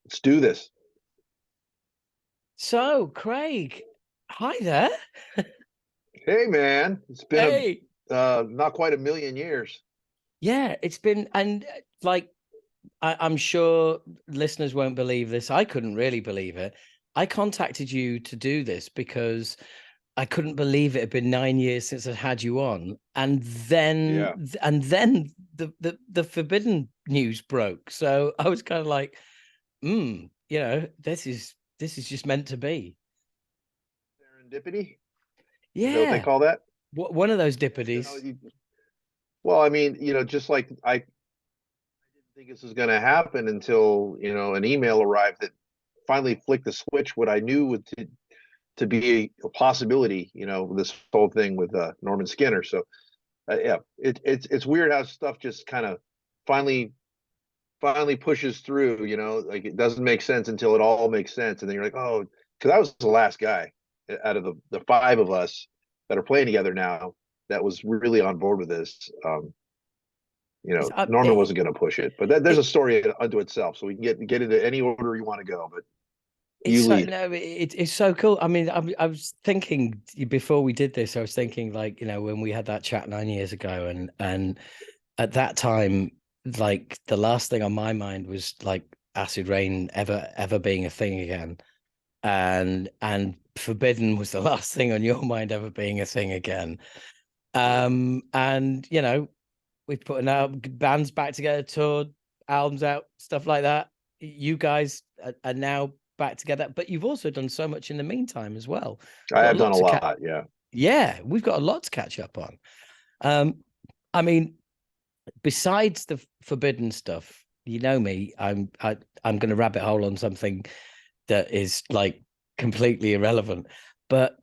Let's do this. So, Craig, hi there. Hey, man, it's been Hey. a not quite a million years. Yeah, it's been, and like, I'm sure listeners won't believe this. I couldn't really believe it. I contacted you to do this because I couldn't believe it had been 9 years since I'd had you on. Yeah, And then the forbidden news broke. So I was kind of like, this is just meant to be. serendipity. Is that what they Yeah. call that? One of those You know, dippities. well, I mean, just like I didn't think this was going to happen until an email arrived that finally flicked the switch. What I knew would to be a possibility. This whole thing with Norman Skinner. So yeah, it's weird how stuff just kind of finally pushes through, like it doesn't make sense until it all makes sense. And then you're like, oh, because I was the last guy out of the five of us that are playing together now that was really on board with this. It's, Norman wasn't going to push it, but there's a it, story unto itself. So we can get into any order you want to go, but It's you so lead. no, it's so cool. I mean, I was thinking before we did this, I was thinking like, when we had that chat 9 years ago, and at that time, like the last thing on my mind was like acid rain ever being a thing again, and forbidden was the last thing on your mind ever being a thing again. Yeah. And we've put now bands back together, toured, albums out, stuff like that. You guys are now back together, but you've also done so much in the meantime as well. I Got a have done lot a to catch. lot. Yeah. Yeah, we've got a lot to catch up on. Um, I mean, besides the forbidden stuff, you know me, I'm going to rabbit hole on something that is like completely irrelevant, but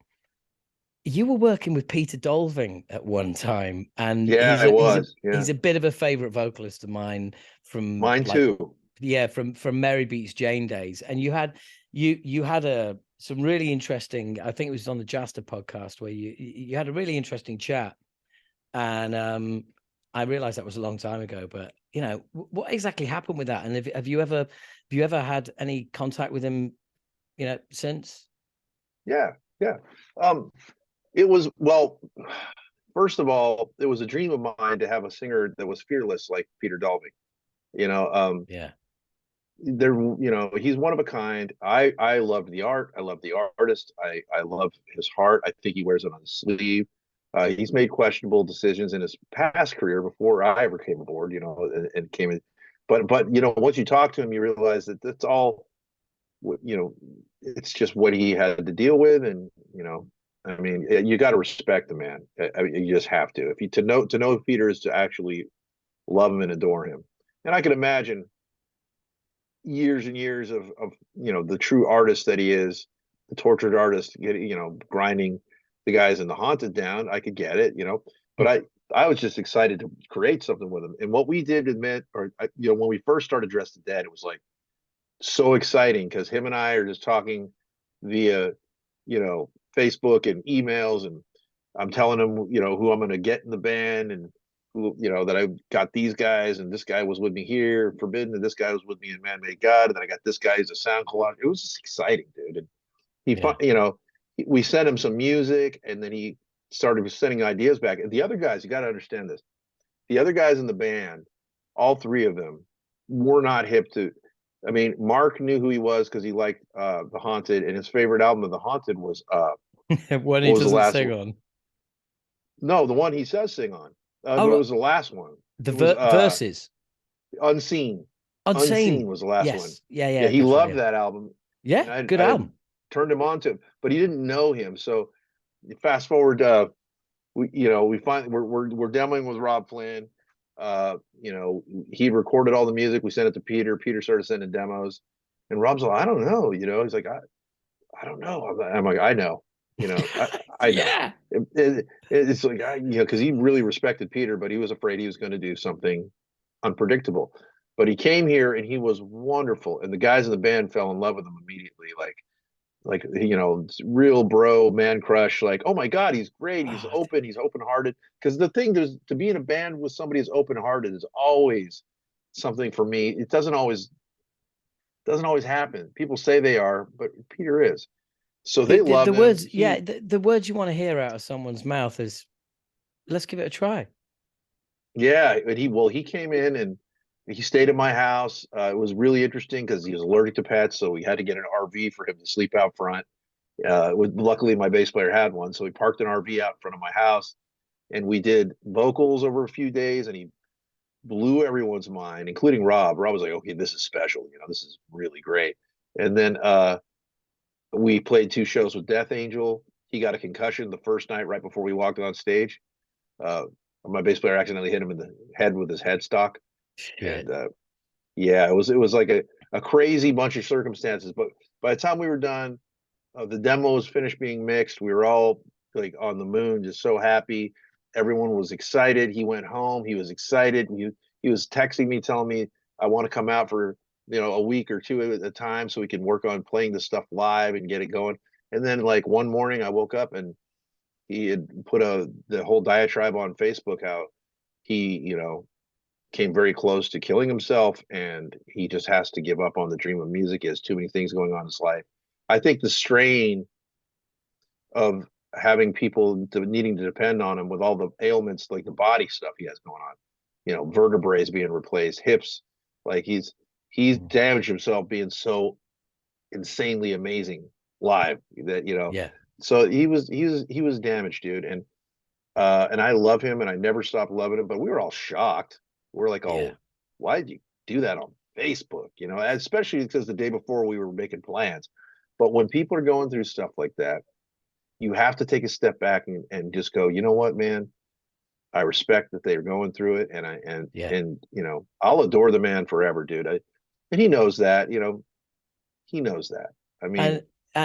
you were working with Peter Dolving at one time, and Yeah, I was. Yeah. he's a bit of a favorite vocalist of mine from Mine like too. yeah from Mary Beats Jane days. And you had a some really interesting. I think it was on the Jasta podcast where you had a really interesting chat, and I realized that was a long time ago. But what exactly happened with that? And have you ever had any contact with him? Since. Yeah. Yeah. Um, it was, well, first of all, it was a dream of mine to have a singer that was fearless like Peter Dolving. You know, Yeah. he's one of a kind. I love the art. I love the artist. I love his heart. I think he wears it on his sleeve. He's made questionable decisions in his past career before I ever came aboard. And came in, but once you talk to him, you realize that that's all. You know, it's just what he had to deal with, and I mean, you got to respect the man. I mean, you just have to. If you to know Peter is to actually love him and adore him. And I can imagine years and years of the true artist that he is, the tortured artist, getting grinding the guys in the haunted down. I could get it, but I was just excited to create something with him. And what we did admit, or when we first started Dress the Dead, it was like so exciting because him and I are just talking via Facebook and emails, and I'm telling him who I'm going to get in the band, and who that I got these guys, and this guy was with me here Forbidden, and this guy was with me in Man Made God, and then I got this guy as a sound collage. It was just exciting, dude. And Yeah. we sent him some music, and then he started sending ideas back. And the other guys, you got to understand this, the other guys in the band, all three of them were not hip to. I mean, Mark knew who he was because he liked The Haunted, and his favorite album of The Haunted was When he what was the doesn't last sing one? on. No, the one he says sing on. But it Oh, was the last one. the It was verses. Unseen. Unseen Unseen. was the last one. Yes. Yeah, Yeah, yeah, he good for loved you. that album, and Yeah, good I had album. turned him on to him, but he didn't know him. So fast forward, we find we're demoing with Rob Flynn. He recorded all the music. We sent it to Peter. Peter started sending demos, and Rob's like, I don't know. He's like, I don't know. I'm like, I know. I know. Yeah. It's like because he really respected Peter, but he was afraid he was going to do something unpredictable. But he came here and he was wonderful, and the guys in the band fell in love with him immediately. Like real bro man crush. Like, oh my god, he's great. He's Oh, open. He's open hearted. Because the thing there's to be in a band with somebody who's open hearted is always something for me. It Doesn't always happen. People say they are, but Peter is. So they The love him. words, yeah, the words you want to hear out of someone's mouth is, let's give it a try. Yeah, but he came in and he stayed at my house. It was really interesting because he was allergic to pets, so we had to get an RV for him to sleep out front. Luckily, my bass player had one, so we parked an RV out in front of my house, and we did vocals over a few days, and he blew everyone's mind, including Rob. Rob was like, "Okay, this is special. This is really great." And then we played 2 shows with Death Angel. He got a concussion the first night right before we walked on stage. Uh, my bass player accidentally hit him in the head with his headstock, Shit. and yeah, it was like a crazy bunch of circumstances. But by the time we were done, the demo was finished being mixed. We were all like on the moon, just so happy. Everyone was excited. He went home. He was excited. He was texting me, telling me I want to come out for a week or two at a time so we can work on playing the stuff live and get it going. And then like one morning, I woke up and he had put the whole diatribe on Facebook how he came very close to killing himself, and he just has to give up on the dream of music. He has too many things going on in his life. I think the strain of having people needing to depend on him with all the ailments, like the body stuff he has going on, vertebrae being replaced, hips, like he's damaged himself being so insanely amazing live that Yeah. so he was damaged, dude. And I love him and I never stopped loving him, but we were all shocked. We're like, Yeah. oh, why did you do that on Facebook? Especially because the day before we were making plans. But when people are going through stuff like that, you have to take a step back and just go, you know what, man? I respect that they're going through it, and Yeah. I'll adore the man forever, dude. And he knows that, he knows that. I And mean,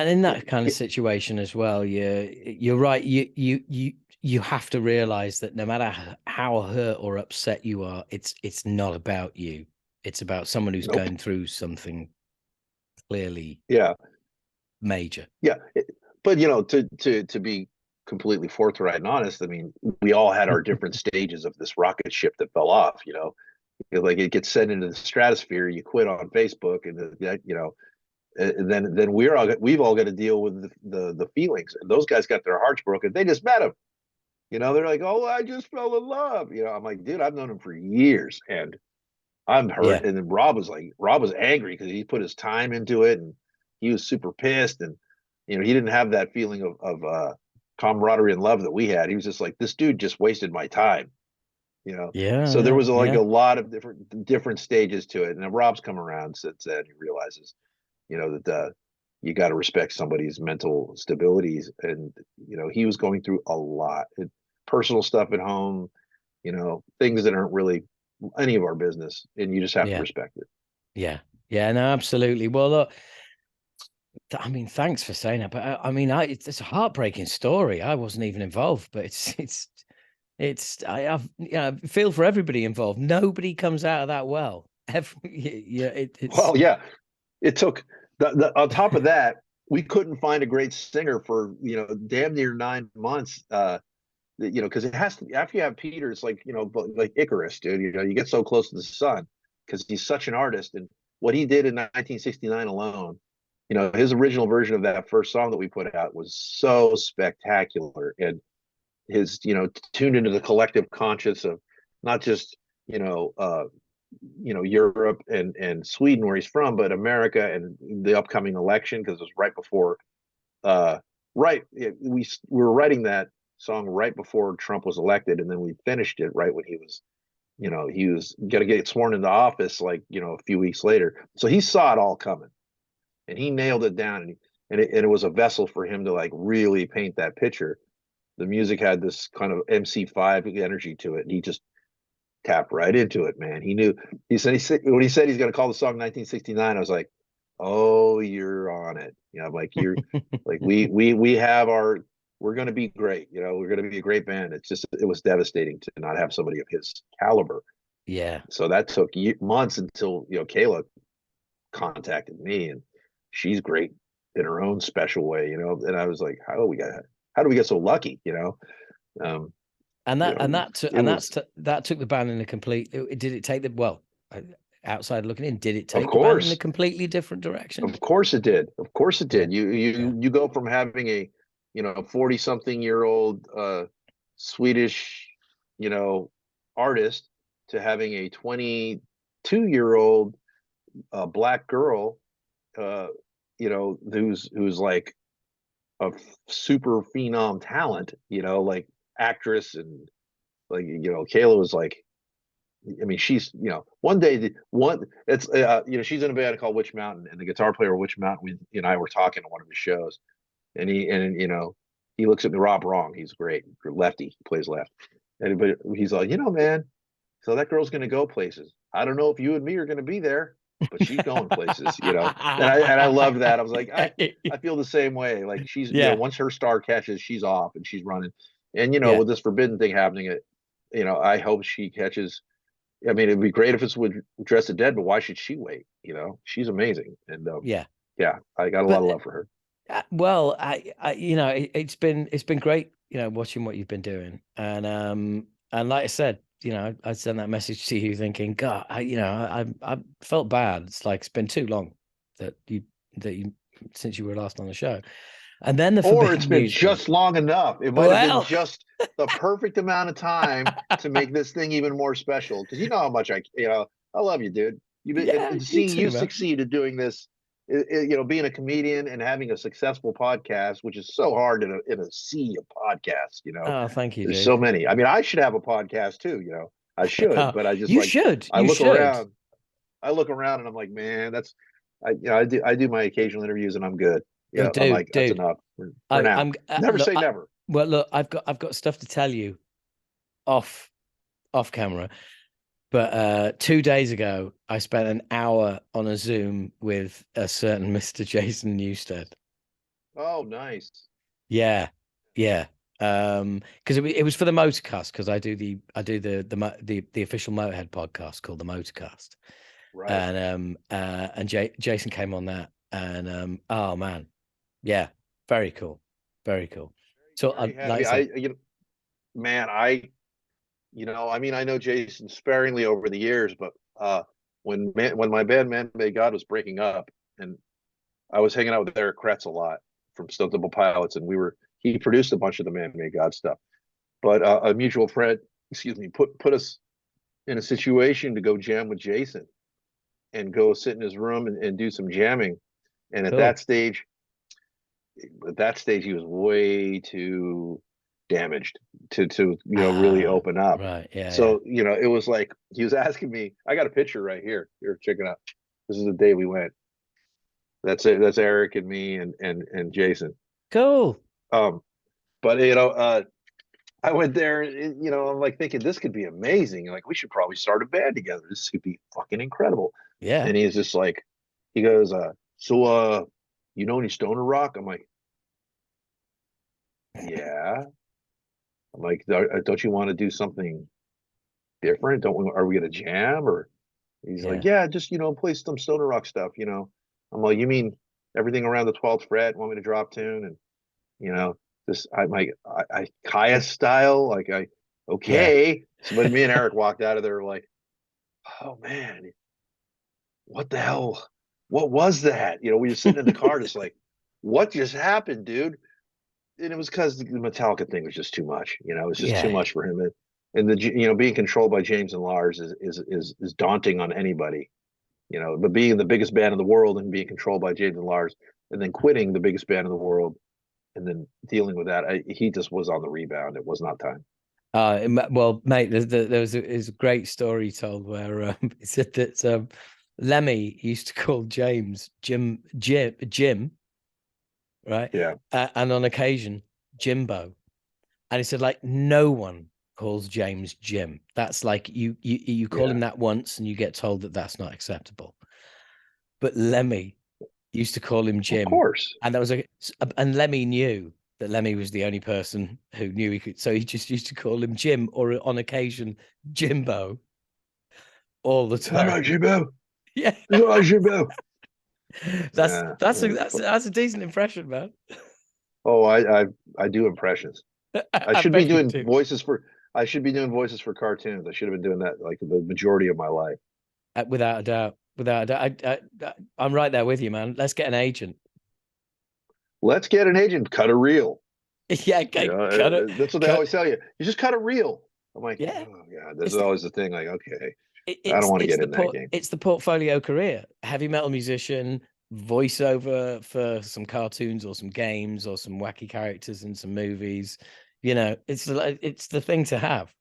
in that kind of situation as well, you're right. You have to realize that no matter how hurt or upset you are, it's not about you. It's about someone who's nope. going through something clearly Yeah, major. yeah. But to be completely forthright and honest, I mean, we all had our different stages of this rocket ship that fell off. Like it gets sent into the stratosphere, you quit on Facebook, and then we've all got to deal with the feelings. And those guys got their hearts broken. They just met him. They're like, "Oh, I just fell in love." I'm like, "Dude, I've known him for years, and I'm Yeah. hurt." And then Rob was angry because he put his time into it, and he was super pissed, and he didn't have that feeling of camaraderie and love that we had. He was just like, "This dude just wasted my time." Yeah. So there Yeah. was like Yeah. a lot of different stages to it, and then Rob's come around since then. He realizes, that you got to respect somebody's mental stabilities, and he was going through a lot, personal stuff at home, things that aren't really any of our business, and you just have to Yeah. respect it. Yeah. Yeah. No, absolutely. Well, look, I mean, thanks for saying that, but I mean, it's a heartbreaking story. I wasn't even involved, but I've feel for everybody involved. Nobody comes out of that well. Yeah, it's Well, yeah, it took on top of that, we couldn't find a great singer for damn near 9 months. Because it has to, after you have Peter, it's like like Icarus, dude. You get so close to the sun because he's such an artist, and what he did in 1969 alone, his original version of that first song that we put out was so spectacular, and his tuned into the collective conscious of not just Europe and Sweden where he's from, but America and the upcoming election, because it was right before we were writing that song right before Trump was elected, and then we finished it right when he was going to get sworn into office, like a few weeks later. So he saw it all coming, and he nailed it down, and it was a vessel for him to like really paint that picture. The music had this kind of MC5 energy to it, and he just tapped right into it, man. He knew. He said when he said he's going to call the song 1969. I was like, "Oh, you're on it." I'm like, "You're like we have our. We're going to be great. We're going to be a great band." It was devastating to not have somebody of his caliber. yeah. So that took months until Kayla contacted me, and she's great in her own special way. And I was like, how do we get so lucky? Um, And it was that took the band in a complete. Did it take the well? outside looking in, did it Of take the band in a course. completely different direction? Of course it did. Of course it Yeah, did. You yeah, you you go from having a, 40 something year old Swedish, you know, artist to having a 22-year-old black girl, uh, who's like a super phenom talent, like actress, and like, Kayla was like, I mean, she's, one day it's she's in a band called Witch Mountain, and the guitar player of Witch Mountain, and I were talking on one of his shows, and he looks at me, Rob Wrong, he's great, lefty, he plays left, and but he's like, man, so that girl's gonna go places. I don't know if you and me are gonna be there, but she's going places, and I love that. I was like, I feel the same way. Like she's, yeah, once her star catches, she's off and she's running. And yeah, with this forbidden thing happening, I hope she catches. I mean, it'd be great if it's with Dress the Dead, but why should she wait? She's amazing, and yeah. yeah, I got a lot of But love for her. well, it's been great, watching what you've been doing, and like I said, I sent that message to you thinking, God, I felt bad. It's like it's been too long that you since you were last on the show, and then the Or it's forbidden been news thing. just long enough. It might have been Well, just the perfect amount of time to make this thing even more special. Because you know how much I love you, dude. You've been, yeah, and you seeing you too, man. succeed at doing this, being a comedian and having a successful podcast, which is so hard in a sea of podcasts. Oh, thank you, There's dude. so many. I mean, I should have a podcast too. I should, Oh, but I just you like, should, I you look should. around, and I'm like, man, I do my occasional interviews and I'm good. Oh, I'm like, that's dude. enough for now. I'm Never look. say never. Well, look, I've got stuff to tell you off camera. But 2 days ago, I spent an hour on a Zoom with a certain Mr. Jason Newsted. Oh, nice. Yeah, yeah. Because it was for the Motorcast, because I do the official Motorhead podcast called the Motorcast, Right. and Jason came on that, and oh man, yeah, very cool, very cool. So Very like I happy. said, Man, I mean, I know Jason sparingly over the years, but when my band Man Made God was breaking up, and I was hanging out with Eric Kretz a lot from Stone Temple Pilots, and he produced a bunch of the Man Made God stuff. But a mutual friend, excuse me, put us in a situation to go jam with Jason and go sit in his room and do some jamming. And cool. at that stage, he was way too damaged to really Ah, open up. right, yeah, yeah, So it was like he was asking me. I got a picture right here. Here, check it out. This is the day we went. That's it. That's Eric and me and Jason. cool. Um, but I went there, and I'm like thinking this could be amazing. Like we should probably start a band together. This could be fucking incredible. Yeah. And he's just like, he goes, so you know any stoner rock? I'm like, yeah. I'm like, don't you want to do something different? Are we gonna jam? Or he's like, Yeah. yeah, just play some stoner rock stuff. I'm like, you mean everything around the 12th fret? Want me to drop tune and this I Kaya style? Like Yeah. okay. So when me and Eric walked out of there, we're like, oh man, what the hell? What was that? We were sitting in the car, just like, what just happened, dude? And it was because the Metallica thing was just too much. It was just too Yeah. much for him. And being controlled by James and Lars is daunting on anybody. But being the biggest band in the world and being controlled by James and Lars, and then quitting the biggest band in the world, and then dealing with that, he just was on the rebound. It was not time. Well, mate, there's a great story told where he said that Lemmy used to call James Jim, right? Yeah, And on occasion, Jimbo. And he said, like, no one calls James Jim. That's like you call yeah, him that once and you get told that that's not acceptable. But Lemmy used to call him of Jim, course. and and Lemmy knew that Lemmy was the only person who knew he could, so he just used to call him Jim, or on occasion Jimbo, all the All time. right, Jimbo. Yeah, All right, Jimbo. that's Yeah. that's a that's a decent impression, man. Oh, I do impressions. I I should be bet you doing do. voices for. I should be doing voices for cartoons. I should have been doing that like the majority of my life. Without a doubt. Without a doubt. I'm right there with you, man. Let's get an agent. Let's get an agent, cut a reel. Yeah, You okay, know, cut it. that's what they Cut. always tell you. You just cut a reel. I'm like, Yeah. oh God, this It's is the, always the thing. Like, okay, I don't want to get in that game. it's the portfolio career. Heavy metal musician, voiceover for some cartoons or some games or some wacky characters in some movies. You know, it's the thing to have.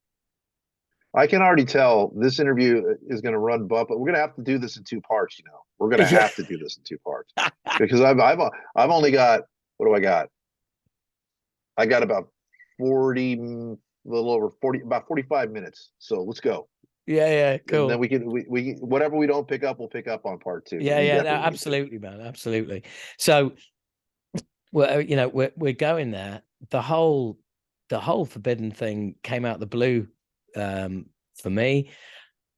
I can already tell this interview is going to run but we're going to have to do this in two parts. You know, we're going to Yeah. have to do this in two parts because I've only got, what do I got? I got about 40, a little over 40, about 45 minutes. So let's go. Yeah, yeah, And then cool. we whatever we don't pick up, we'll pick up on part two because Yeah, we yeah, no, definitely need to. absolutely, man, absolutely. So, well, you know, we're going there. The whole forbidden thing came out the blue, for me.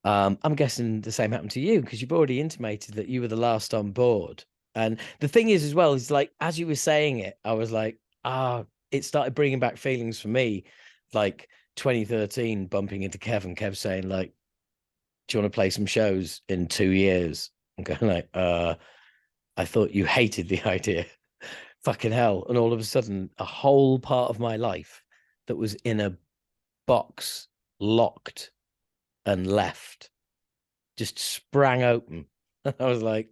I'm guessing the same happened to you because you've already intimated that you were the last on board. And the thing is, as well, is like as you were saying it, I was like, it started bringing back feelings for me, like 2013, bumping into Kev saying like, "Do you want to play some shows in 2 years?" I'm going like, I thought you hated the idea. Fucking hell. And all of a sudden, a whole part of my life that was in a box, locked and left, just sprang open. I was like,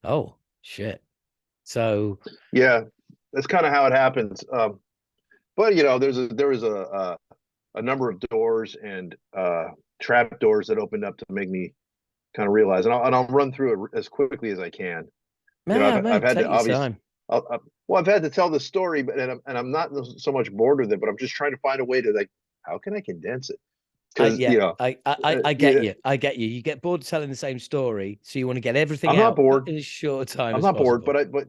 oh shit. So Yeah, that's kind of how it happens. But you know, there was a number of doors and trap doors that opened up to make me kind of realize, and I'll run through it as quickly as I can. You know, man, I've mate, had to take your obviously, time. well, I've had to tell the story, but and I'm not so much bored with it, but I'm just trying to find a way to like, how can I condense it? Because Yeah, you know, I get yeah, you. I get you. You get bored telling the same story, so you want to get everything I'm not out bored. in as short a time I'm as not bored, possible. but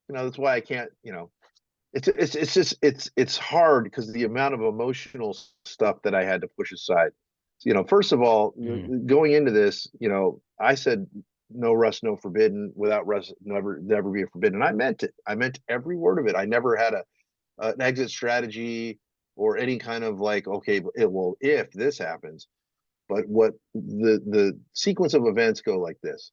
you know that's why I can't. You know, it's just it's hard because the amount of emotional stuff that I had to push aside. You know, first of all, Mm, going into this, you know, I said no rust, no forbidden. Without rust, never be a forbidden. And I meant it. I meant every word of it. I never had an exit strategy or any kind of like, okay, it will if this happens. But what the sequence of events go like this.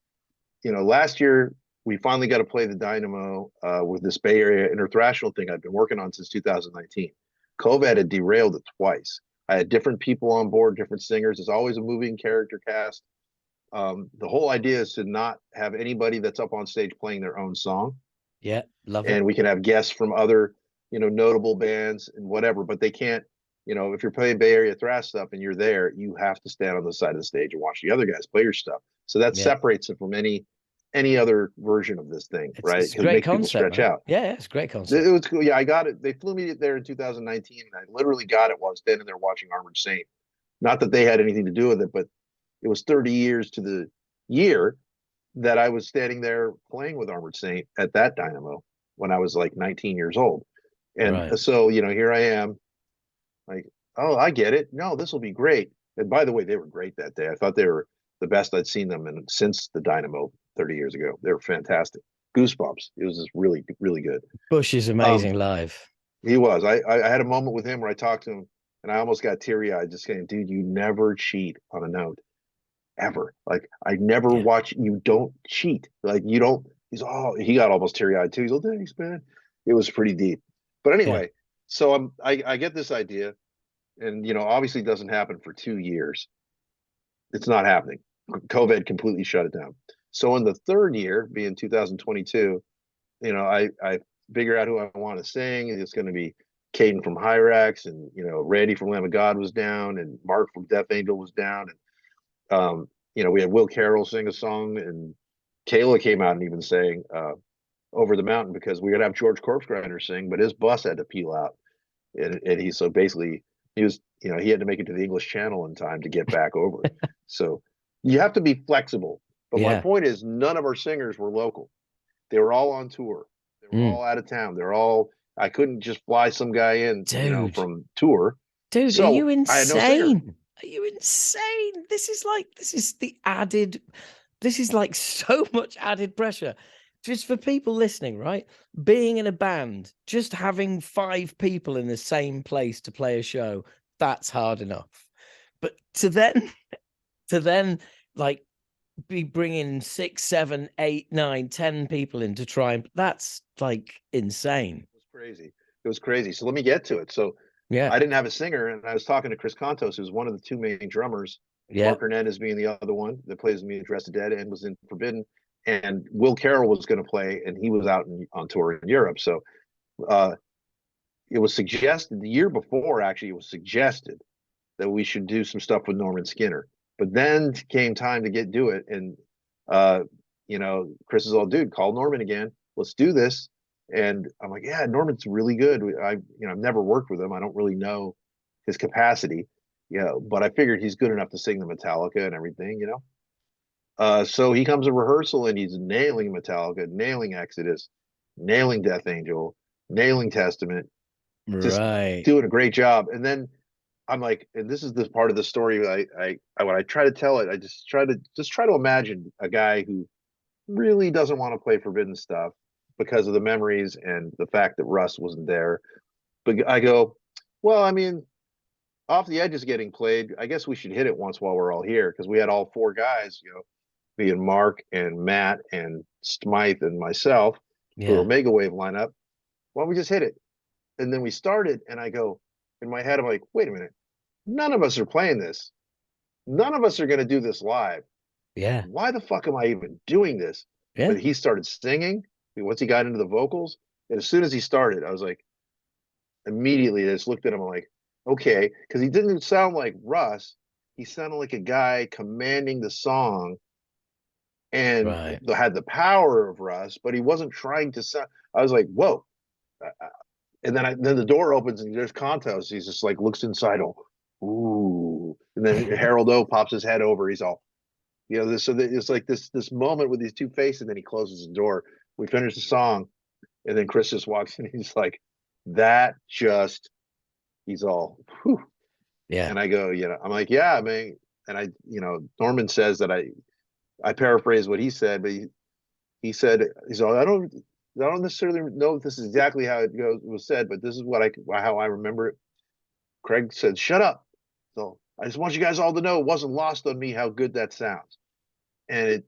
You know, last year we finally got to play the Dynamo with this Bay Area interthrational thing I've been working on since 2019. COVID had derailed it twice. I had different people on board, different singers. It's always a moving character cast. The whole idea is to not have anybody that's up on stage playing their own song, yeah, love and it. we can have guests from other, you know, notable bands and whatever. But they can't, you know, if you're playing Bay Area thrash stuff and you're there, you have to stand on the side of the stage and watch the other guys play your stuff. So that Yeah, separates it from any other version of this thing, right? it's a Because it great makes people concept, stretch man. out. Yeah, yeah, it's a great It concept. was cool. Yeah, I got it. They flew me there in 2019, and I literally got it while I was standing there watching Armored Saint. Not that they had anything to do with it, but it was 30 years to the year that I was standing there playing with Armored Saint at that Dynamo when I was like 19 years old. And Right. so, you know, here I am, like, oh, I get it. No, this will be great. And by the way, they were great that day. I thought they were the best I'd seen them in since the Dynamo 30 years ago. They were fantastic. Goosebumps. It was just really, really good. Bush is Um, amazing live. he was. I had a moment with him where I talked to him and I almost got teary eyed, just saying, dude, you never cheat on a note ever. Like I never Yeah, watch you don't cheat. Like you don't. He's oh he got almost teary eyed too. He's like thanks man. It was pretty deep. But yeah, anyway, so I get this idea, and you know obviously it doesn't happen for 2 years. It's not happening. COVID completely shut it down. So in the third year, being 2022, you know I figure out who I want to sing. It's going to be Caden from Hyrax, and you know Randy from Lamb of God was down, and Mark from Death Angel was down, and you know, we had Will Carroll sing a song, and Kayla came out and even sang "Over the Mountain" because we were gonna have George Corpse Grinder sing, but his bus had to peel out, and he so basically he was, you know, he had to make it to the English Channel in time to get back over. So you have to be flexible. But my yeah. point is, none of our singers were local. They were all on tour. They were Mm. all out of town. They're all. I couldn't just fly some guy in, you know, Dude, from tour. dude, are So you I had no singer. insane? Are you insane? This is the added, this is like so much added pressure. Just for people listening, right? Being in a band, just having 5 people in the same place to play a show, that's hard enough. But to then like be bringing 6, 7, 8, 9, 10 people in to try and that's like insane. It was crazy. It was crazy. So let me get to it. So Yeah. I didn't have a singer, and I was talking to Chris Contos, who's one of the two main drummers. Yeah. Mark Hernandez being the other one that plays me in Dressed Dead and was in Forbidden. And Will Carroll was going to play, and he was out on tour in Europe. So uh, it was suggested the year before, actually, it was suggested that we should do some stuff with Norman Skinner. But then came time to do it, and uh, Chris is all, dude, call Norman again. Let's do this. And I'm like, yeah, Norman's really good. I've never worked with him. I don't really know his capacity, but I figured he's good enough to sing the Metallica and everything. So he comes to rehearsal and he's nailing Metallica, nailing Exodus, nailing Death Angel, nailing Testament, just Right. doing a great job. And then I'm like, and this is the part of the story when I try to tell it, I just try to imagine a guy who really doesn't want to play Forbidden stuff because of the memories and the fact that Russ wasn't there. But I go, well, I mean, Off the Edge is getting played. I guess we should hit it once while we're all here, because we had all four guys, me and Mark and Matt and Smythe and myself for the Yeah. Omega Wave lineup. Why don't we just hit it? And then we started, and I go, in my head, I'm like, wait a minute. None of us are playing this. None of us are going to do this live. Yeah. Why the fuck am I even doing this? Yeah. But he started singing. Once he got into the vocals, and as soon as he started, I was like, immediately I just looked at him. I'm like, okay, because he didn't sound like Russ. He sounded like a guy commanding the song and Right. had the power of Russ, but he wasn't trying to sound. I was like, whoa. And then the door opens and there's Contos. He's just like looks inside. Oh, ooh. And then Harold O pops his head over. He's all, it's like this moment with these two faces, and then he closes the door. We finish the song, and then Chris just walks in. He's like, that just. He's all, whew. Yeah. And I go, I'm like, yeah, I mean, and Norman says that I paraphrase what he said, but he said, he's all, I don't necessarily know if this is exactly how it was said, but this is how I remember it. Craig said, shut up. So I just want you guys all to know it wasn't lost on me how good that sounds. And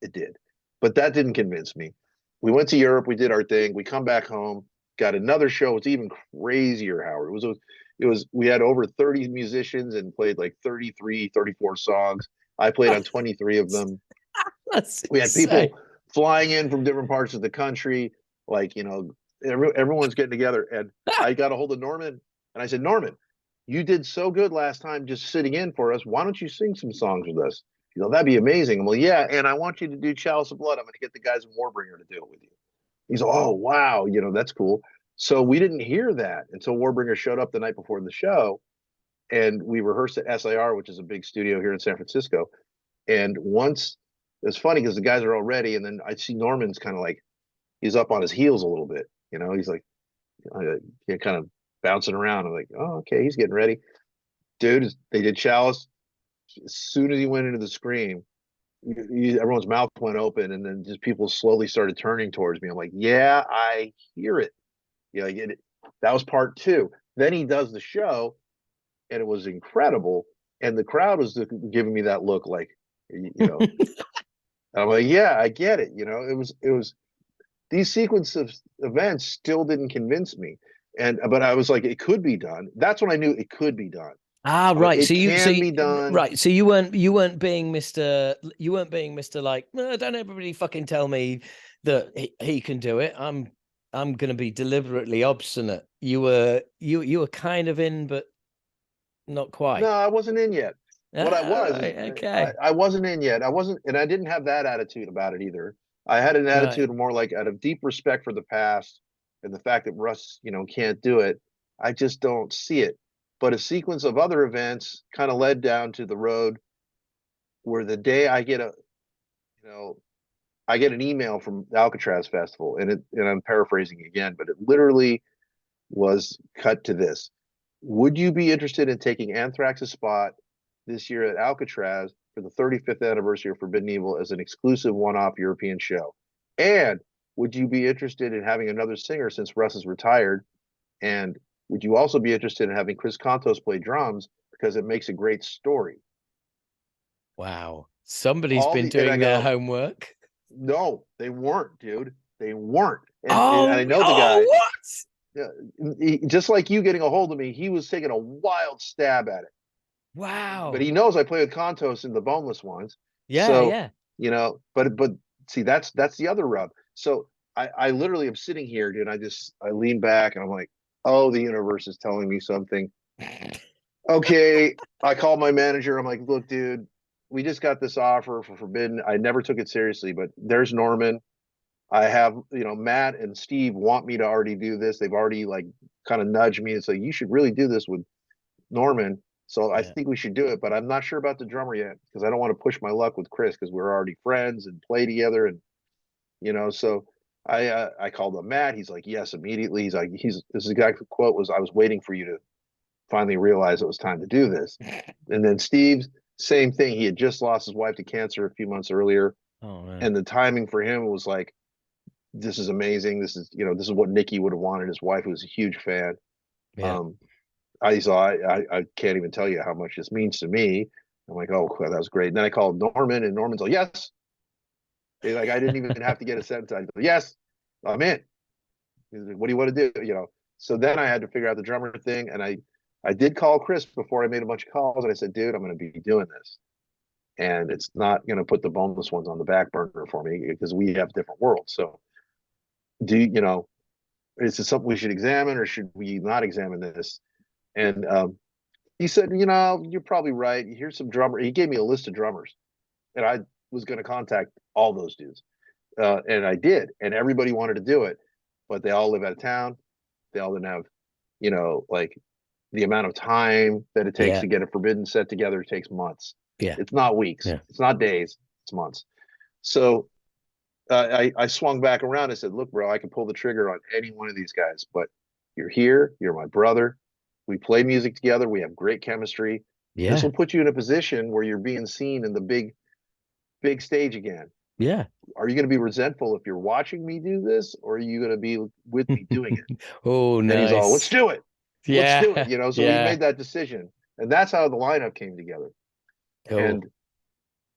it did. But that didn't convince me. We went to Europe, we did our thing, we come back home, got another show. It's even crazier, Howard. We had over 30 musicians and played like 33, 34 songs. I played on 23 of them. That's We had insane. people flying in from different parts of the country, like, everyone's getting together. And I got a hold of Norman and I said, Norman, you did so good last time just sitting in for us. Why don't you sing some songs with us? That'd be amazing. I'm like, yeah, and I want you to do Chalice of Blood. I'm going to get the guys in Warbringer to do it with you. He's, oh, wow, that's cool. So we didn't hear that until Warbringer showed up the night before the show. And we rehearsed at SIR, which is a big studio here in San Francisco. And once, it's funny because the guys are all ready. And then I see Norman's kind of like, he's up on his heels a little bit. He's like, kind of bouncing around. I'm like, oh, okay, he's getting ready. Dude, they did Chalice. As soon as he went into the scream, everyone's mouth went open, and then just people slowly started turning towards me. I'm like, yeah, I hear it. I get it. That was part two. Then he does the show, and it was incredible. And the crowd was giving me that look, like, I'm like, yeah, I get it. It was these sequence of events still didn't convince me, but I was like, it could be done. That's when I knew it could be done. Ah, I'm like, right. it can be done. Right. So you weren't being Mr. Like, "No, don't everybody fucking tell me that he can do it. I'm gonna be deliberately obstinate." You were kind of in, but not No, quite. I wasn't in yet. What I Ah, was is right. Okay. I wasn't in yet. I wasn't, and I didn't have that attitude about it either. I had an Right. attitude more like out of deep respect for the past and the fact that Russ, can't do it. I just don't see it. But a sequence of other events kind of led down to the road where the day you know, I get an email from the Alcatraz Festival, and I'm paraphrasing again, but it literally was cut to this. Would you be interested in taking Anthrax's spot this year at Alcatraz for the 35th anniversary of Forbidden Evil as an exclusive one-off European show? And would you be interested in having another singer since Russ is retired? And would you also be interested in having Chris Contos play drums because it makes a great story? Wow. Somebody's All been the and I doing their go, homework. no, they weren't, dude. They weren't. And I Oh, know the oh, guy. what? Yeah, just like you getting a hold of me, he was taking a wild stab at it. But Wow. he knows I play with Contos in the boneless ones. Yeah, So, yeah. but see, that's the other rub. So I literally am sitting here, dude. I lean back and I'm like, oh, the universe is telling me something. Okay. I called my manager. I'm like, look, dude, we just got this offer for Forbidden. I never took it seriously, but there's Norman. I have, Matt and Steve want me to already do this. They've already like kind of nudged me and say, you should really do this with Norman. So I Yeah. think we should do it, but I'm not sure about the drummer yet because I don't want to push my luck with Chris because we're already friends and play together. And, so I called him Matt. He's like, yes, immediately. He's like, this exact quote was, I was waiting for you to finally realize it was time to do this. And then Steve's same thing. He had just lost his wife to cancer a few months earlier. Oh man. And the timing for him was like, this is amazing. This is what Nikki would have wanted. His wife was a huge fan. Yeah. Um, I can't even tell you how much this means to me. I'm like, oh, that was great. And then I called Norman, and Norman's like, yes. Like I didn't even have to get a sentence. I go, yes, I'm in. He's like, what do you want to do? So then I had to figure out the drummer thing, and I did call Chris before I made a bunch of calls, and I said, dude, I'm going to be doing this, and it's not going to put the boneless ones on the back burner for me because we have different worlds. So is it something we should examine, or should we not examine this? And he said, you're probably right. Here's some drummer. He gave me a list of drummers, and I was going to contact all those dudes, and I did, and everybody wanted to do it, but they all live out of town. They all didn't have, like the amount of time that it takes Yeah. to get a Forbidden set together. It takes months. Yeah. It's not weeks. Yeah. It's not days. It's months. So I swung back around and said, look, bro, I can pull the trigger on any one of these guys, but you're here. You're my brother. We play music together. We have great chemistry. This Yeah. will put you in a position where you're being seen in the big stage again. Yeah. Are you going to be resentful if you're watching me do this, or are you going to be with me doing it? Oh, And he's all, let's nice. do it. Let's do it. Yeah. So we Yeah. made that decision. And that's how the lineup came together. Cool. And,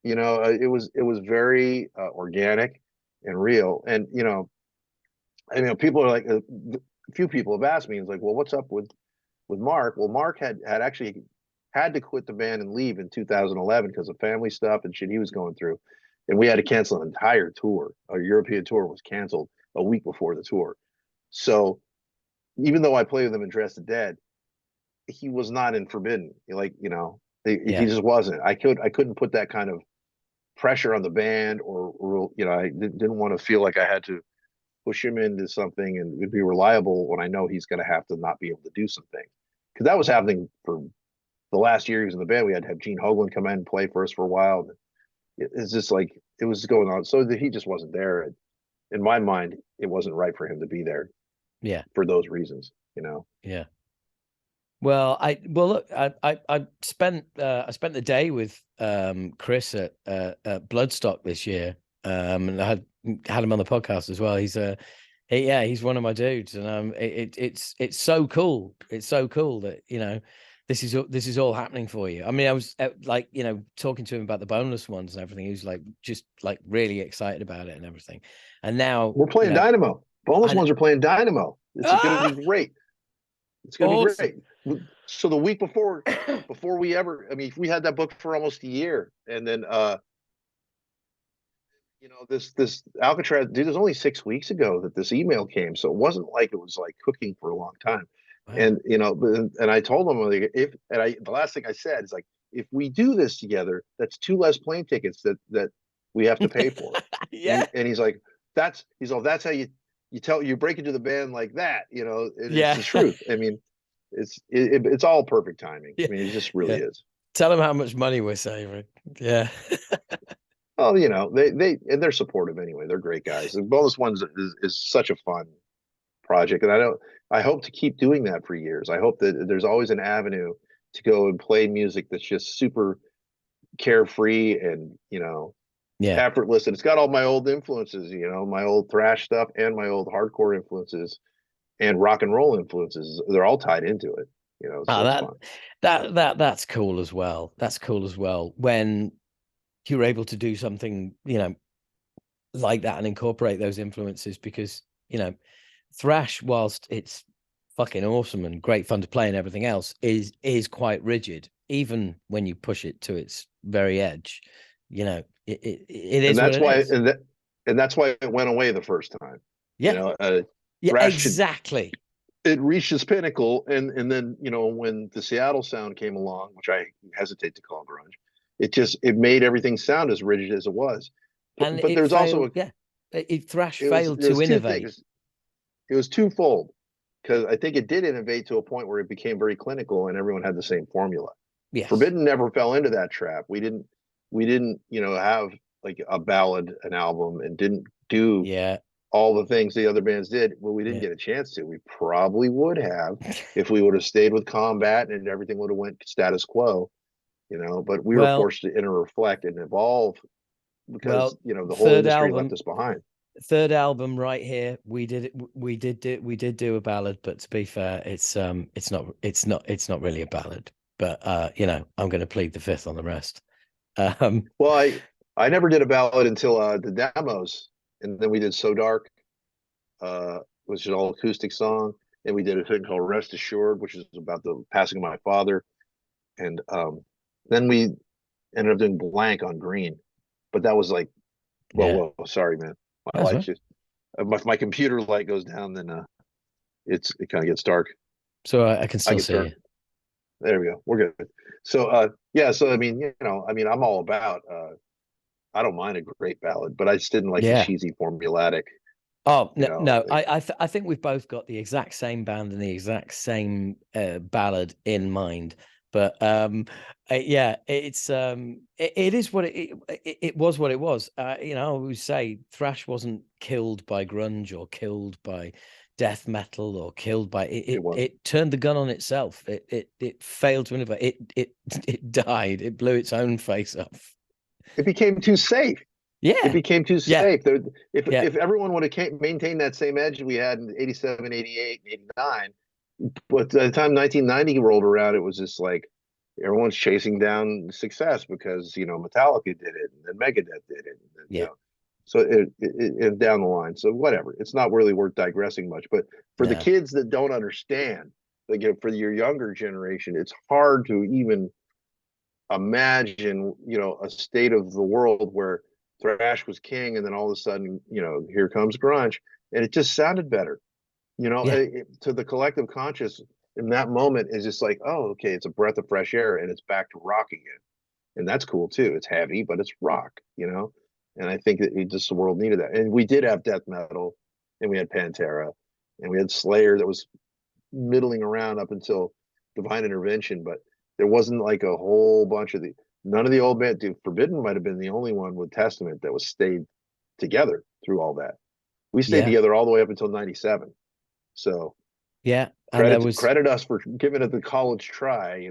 it was very organic and real. And, people are like, a few people have asked me, it's like, well, what's up with Mark? Well, Mark had actually had to quit the band and leave in 2011 because of family stuff and shit he was going through. And we had to cancel an entire tour. Our European tour was canceled a week before the tour. So even though I played with him in Dress the Dead, he was not in Forbidden. He Yeah. just wasn't. I couldn't put that kind of pressure on the band, or I didn't want to feel like I had to push him into something and be reliable when I know he's going to have to not be able to do something. Because that was happening for the last year he was in the band. We had to have Gene Hoglan come in and play for us for a while. It's just like it was going on. So that he just wasn't there. In my mind, it wasn't right for him to be there Yeah. for those reasons. Yeah. Well, look, I spent the day with Chris at Bloodstock this year, and I had him on the podcast as well. He's one of my dudes, and it's so cool. It's so cool that this is all happening for you. I mean, I was like talking to him about the boneless ones and everything. He was like just like really excited about it and everything. And now We're playing Dynamo. Boneless and ones are playing Dynamo. It's going to be great. It's going to be awesome. great. So the week before we ever, I mean, we had that book for almost a year, and then this Alcatraz, dude, it was only 6 weeks ago that this email came, so it wasn't like it was like cooking for a long time. Wow. And I told him, like, the last thing I said is like, if we do this together, that's two less plane tickets that we have to pay for. Yeah. And he's like, that's how you break into the band like that, and it's Yeah. the truth. I mean, it's all perfect timing. Yeah. I mean, it just really Yeah. is. Tell them how much money we're saving. Yeah. Oh, and they're supportive anyway. They're great guys. The Bonus Ones is such a fun project, and I hope to keep doing that for years. I hope that there's always an avenue to go and play music that's just super carefree and Yeah. effortless, and it's got all my old influences, my old thrash stuff and my old hardcore influences and rock and roll influences. They're all tied into it, Oh, so it's fun. that's cool as well. That's cool as well. When you were able to do something, like that and incorporate those influences because, thrash, whilst it's fucking awesome and great fun to play and everything else, is quite rigid, even when you push it to its very edge. It And is what that's it why, is. and that's why it went away the first time. You Yeah. know, Yeah, thrash should, exactly. it reached its pinnacle, and then when the Seattle sound came along, which I hesitate to call grunge, it made everything sound as rigid as it was. And But it there's also failed. Yeah. Thrash it was failed to two innovate. things. It was twofold because I think it did innovate to a point where it became very clinical and everyone had the same formula. Yes. Forbidden never fell into that trap. We didn't have like a ballad, an album, and didn't do Yeah. all the things the other bands did. Well, we didn't Yeah. get a chance to. We probably would have if we would have stayed with combat and everything would have went status quo, but we were Well, forced to reflect and evolve because, well, the whole third industry left album, us behind. third album right here. We did do a ballad, but to be fair, it's not really a ballad. But I'm going to plead the fifth on the rest. Um, Well, I never did a ballad until the demos, and then we did So Dark, which is an all acoustic song. And we did a thing called Rest Assured, which is about the passing of my father. And then we ended up doing Blank on Green, but that was like, yeah, whoa, sorry, man, my that's lights right. just if my computer light goes down, then it kind of gets dark. So I can I still get see started. you. There we go. We're good. So yeah, so I mean, I'm all about I don't mind a great ballad, but I just didn't like the Yeah. cheesy formulaic, Oh you no, know. no. I think we've both got the exact same band and the exact same ballad in mind. But yeah, it is what it was what it was. I always say thrash wasn't killed by grunge or killed by death metal or killed by it. It It, wasn't. it turned the gun on itself. It failed to innovate. It died. It blew its own face off. It became too safe. It Yeah, became too yeah, safe. If yeah, if everyone would have maintained that same edge we had in 87, 88, and 89, but by the time 1990 rolled around, it was just like everyone's chasing down success because Metallica did it and then Megadeth did it, and, yeah. so it down the line. So whatever, it's not really worth digressing much. But for the No. kids that don't understand, like for your younger generation, it's hard to even imagine, a state of the world where thrash was king, and then all of a sudden, here comes grunge, and it just sounded better. Yeah, To the collective conscious in that moment is just like, oh, okay, it's a breath of fresh air, and it's back to rock again, and that's cool too. It's heavy, but it's rock. And I think that the world needed that, and we did have death metal, and we had Pantera, and we had Slayer that was middling around up until Divine Intervention, but there wasn't like a whole bunch of none of the old band. Dude, Forbidden might have been the only one with Testament that was stayed together through all that. We stayed yeah, together all the way up until '97. So yeah. And there credit was credit us for giving it the college try.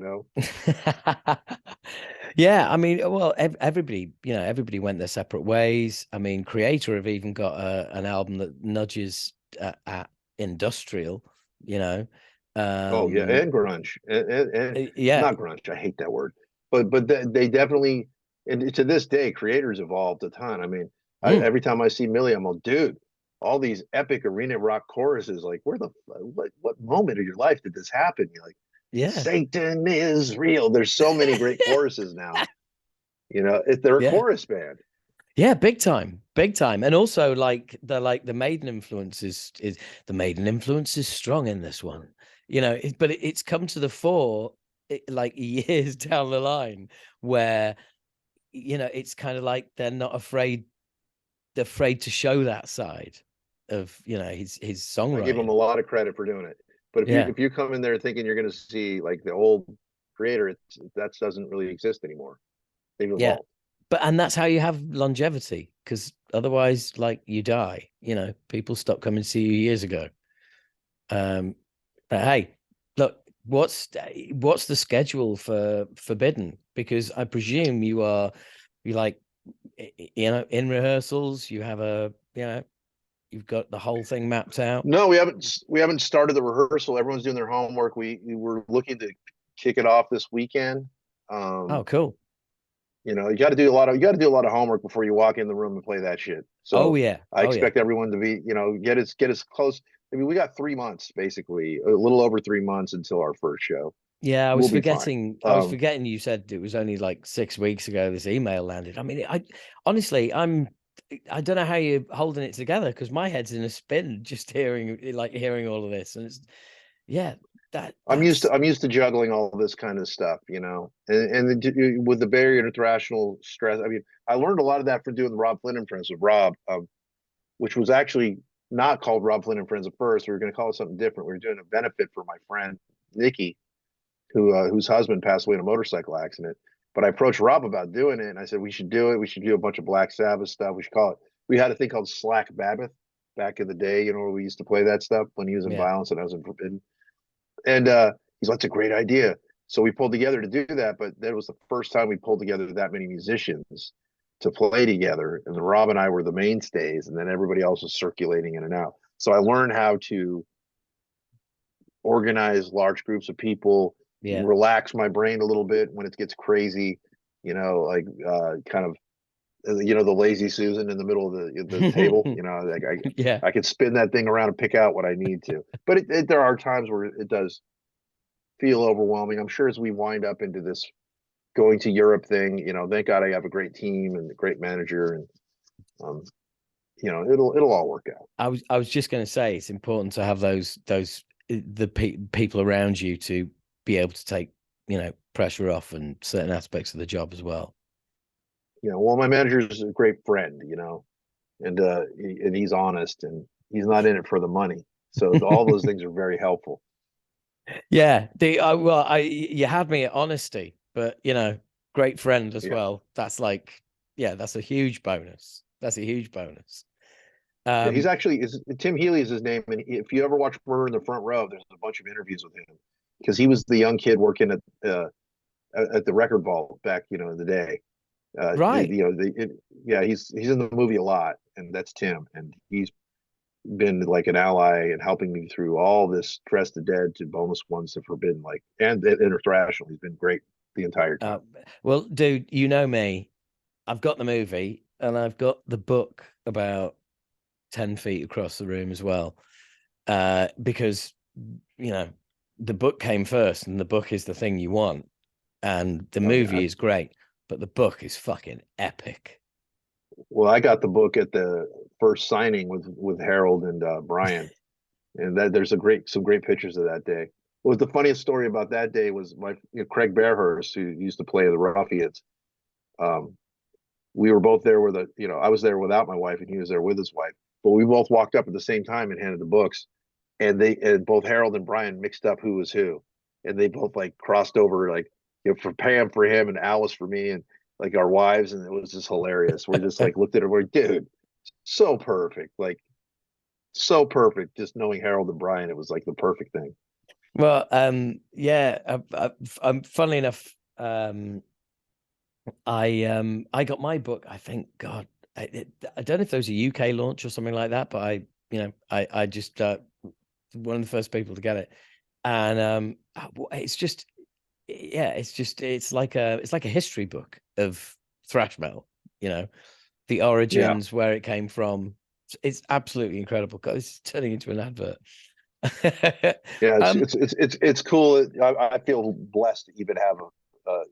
yeah, I mean, well, everybody, everybody went their separate ways. I mean, Creator have even got an album that nudges at industrial, you know. Oh yeah, Um, and grunge, and yeah, not grunge. I hate that word, but they definitely, and to this day, creators evolved a ton. I mean, mm, every time I see Millie, I'm like, dude, all these epic arena rock choruses. Like, where what moment of your life did this happen? You're like, yeah, Satan is real. There's so many great choruses now. If they're a yeah, chorus band. yeah, big time. And also the Maiden influence is the Maiden influence is strong in this one, but it's come to the fore like years down the line where it's kind of like they're afraid to show that side of his I give them a songwriting. lot of credit for doing it. But if you Yeah, if you come in there thinking you're going to see like the old creator, that doesn't really exist anymore. They've yeah, evolved. and that's how you have longevity, because otherwise, like, you die. People stopped coming to see you years ago. um but hey, look, what's the schedule for Forbidden? Because I presume you like in rehearsals, you have you've got the whole thing mapped out. No, we haven't started the rehearsal. Everyone's doing their homework. We were looking to kick it off this weekend. Oh, Um, cool. You know, you got to do a lot of homework before you walk in the room and play that shit. Oh So yeah. I Oh yeah. expect everyone to be, get as close. I mean, we got 3 months basically, a little over 3 months until our first show. Yeah, I was We'll be fine. forgetting. I was forgetting you said it was only like 6 weeks ago this email landed. I mean, I honestly, I don't know how you're holding it together because my head's in a spin just hearing all of this, and it's yeah, that's I'm used to juggling all this kind of stuff, with the Barrier International stress. I mean, I learned a lot of that from doing the Rob Flynn and Friends with Rob, which was actually not called Rob Flynn and Friends at first. We were going to call it something different. We were doing a benefit for my friend Nikki, whose husband passed away in a motorcycle accident. But I approached Rob about doing it, and I said we should do it. We should do a bunch of Black Sabbath stuff. We should call it. We had a thing called Slack Babbitt back in the day. Where we used to play that stuff when he was in yeah. Violence and I was in Forbidden. And he's like, "That's a great idea." So we pulled together to do that. But that was the first time we pulled together that many musicians to play together. And then Rob and I were the mainstays, and then everybody else was circulating in and out. So I learned how to organize large groups of people, Yeah. relax my brain a little bit when it gets crazy, like kind of the lazy Susan in the middle of the table. Like Yeah. I could spin that thing around and pick out what I need to. But there are times where it does feel overwhelming. I'm sure as we wind up into this going to Europe thing, thank God I have a great team and a great manager, and um, it'll all work out. I was just going to say it's important to have people around you to be able to take pressure off and certain aspects of the job as well. Well, my manager is a great friend, and he's honest and he's not in it for the money. So all those things are very helpful. Yeah, you had me at honesty, but great friend as Yeah. well. That's like, yeah, that's a huge bonus. That's a huge bonus. Yeah, he's Um, actually is Tim Healy is his name, and if you ever watch Murder in the Front Row, there's a bunch of interviews with him because he was the young kid working at the record vault back in the day. right. Yeah, he's in the movie a lot, and that's Tim, and he's been like an ally and helping me through all this Dress the Dead to Boneless Ones to Forbidden, like and International. He's been great the entire time. Well, dude, you know me. I've got the movie and I've got the book about 10 feet across the room as well. Because the book came first and the book is the thing you want. And the Oh movie yeah. is great, but the book is fucking epic. Well, I got the book at the first signing with Harold and Brian, and that there's some great pictures of that day. What was the funniest story about that day was my Craig Bearhurst, who used to play the Ruffians. Um, we were both there with I was there without my wife and he was there with his wife, but we both walked up at the same time and handed the books, and both Harold and Brian mixed up who was who, and they both like crossed over like for Pam for him and Alice for me and like our wives, and it was just hilarious. We're just like looked at her, we're dude, so perfect, like so perfect. Just knowing Harold and Brian, it was like the perfect thing. Well, yeah, I'm funnily enough, I got my book. I think God, I don't know if there was a UK launch or something like that, but I just one of the first people to get it, and it's just yeah, it's like a history book of thrash metal. The Yeah, origins, where it came from. It's absolutely incredible. God, it's turning into an advert. yeah, it's um, it's it's it's, it's cool. I feel blessed to even have a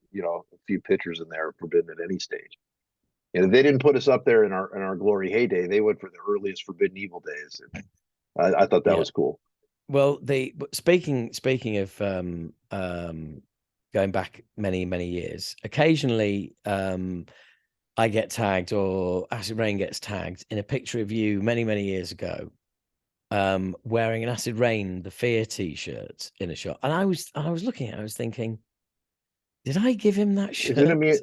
few pictures in there Forbidden at any stage. And they didn't put us up there in our glory heyday. They went for the earliest Forbidden Evil days, and I thought that yeah. was cool. Well, speaking of going back many many years, occasionally I get tagged or Acid Rain gets tagged in a picture of you many many years ago, wearing an Acid Rain the Fear t-shirt in a shot, and I was looking at it, I was thinking, did I give him that Isn't it shirt? me?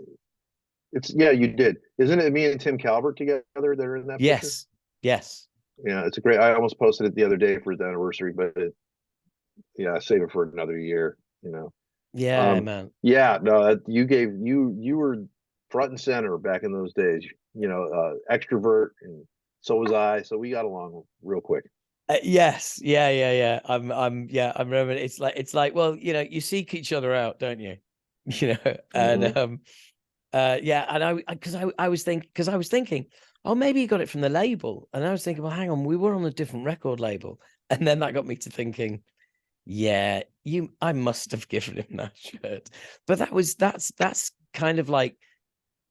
It's yeah, you did. Isn't it me and Tim Calvert together that are in that picture? Yes, yes, Yeah, it's a great. I almost posted it the other day for his anniversary, but yeah, save it for another year. yeah, Um, man. yeah, no, you were front and center back in those days. Extrovert, and so was I. So we got along real quick. Yes, yeah. Yeah. I remember. It's like, well, you seek each other out, don't you? You know, and Hmm. Yeah, and I was thinking, oh, maybe he got it from the label, and I was thinking, well, hang on, we were on a different record label, and then that got me to thinking, yeah, I must have given him that shirt, but that's kind of like,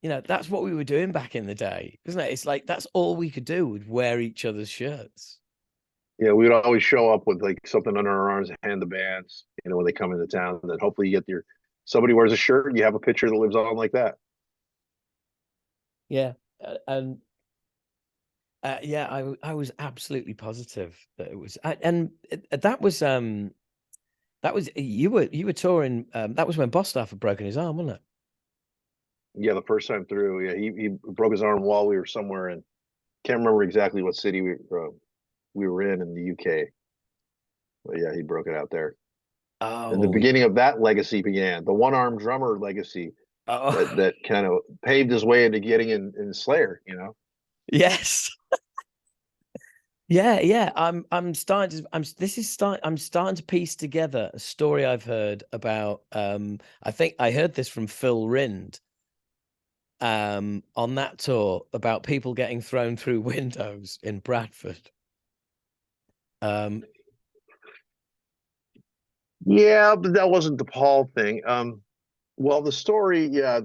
that's what we were doing back in the day, isn't it? It's like that's all we could do, would wear each other's shirts. Yeah, we would always show up with like something under our arms, hand the bands, when they come into town. That hopefully you get somebody wears a shirt, and you have a picture that lives on like that. Yeah, and yeah, I was absolutely positive that it was, and that was you were touring. That was when Bostaph had broken his arm, wasn't it? Yeah, the first time through, yeah, he broke his arm while we were somewhere in, can't remember exactly what city we were in the UK, but yeah, he broke it out there. And the Oh, beginning of that legacy began, the one armed drummer legacy that oh, that kind of paved his way into getting in Slayer. yes. Yeah, yeah. I'm starting to I'm starting to piece together a story I've heard about. I think I heard this from Phil Rind on that tour about people getting thrown through windows in Bradford. Um, Yeah, but that wasn't the Paul thing. Well, the story, yeah,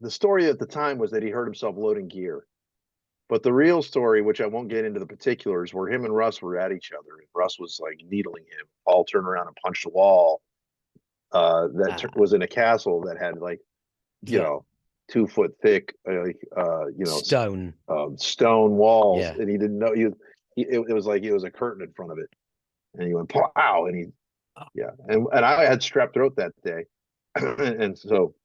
the story at the time was that he hurt himself loading gear. But the real story, which I won't get into the particulars, where him and Russ were at each other, and Russ was like needling him. Paul turned around and punched a wall was in a castle that had like, you yeah, know 2 foot thick, stone. stone walls, Yeah. and he didn't know it was like it was a curtain in front of it, and he went pow, and he yeah, and I had strep throat that day, and so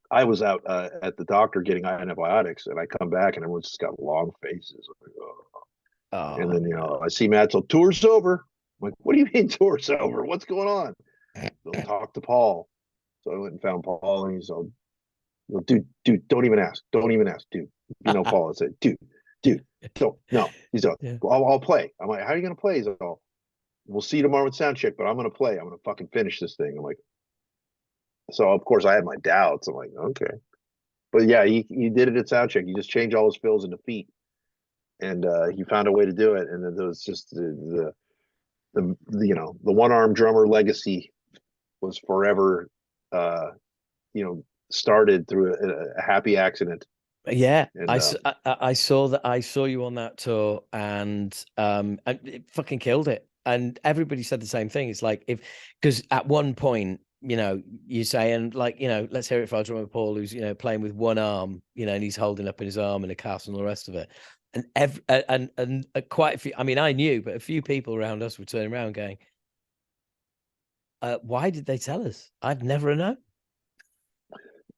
I was out at the doctor getting antibiotics, and I come back and everyone's just got long faces. Like, oh. And Oh then no. I see Matt, so tour's over. I'm like, what do you mean tour's over? What's going on? They'll talk to Paul. So I went and found Paul, and he's all, dude, don't even ask. Don't even ask, dude. Paul. I said, dude, don't. No. He's all, Yeah. well, I'll play. I'm like, how are you going to play? He's all, we'll see you tomorrow with sound check, but I'm going to play. I'm going to fucking finish this thing. I'm like, so of course I had my doubts. I'm like, okay. But yeah, he did it at sound check. He just changed all his fills into feet, and he found a way to do it. And then there was just the one arm drummer legacy was forever, uh, you know, started through a happy accident. Yeah, And I saw that. I saw you on that tour, and it fucking killed it. And everybody said the same thing. It's like, because at one point, you say, and like, let's hear it for our drummer Paul, who's playing with one arm, and he's holding up in his arm in a cast and all the rest of it. And quite a few. I mean, I knew, but a few people around us were turning around going, "Why did they tell us? I'd never known."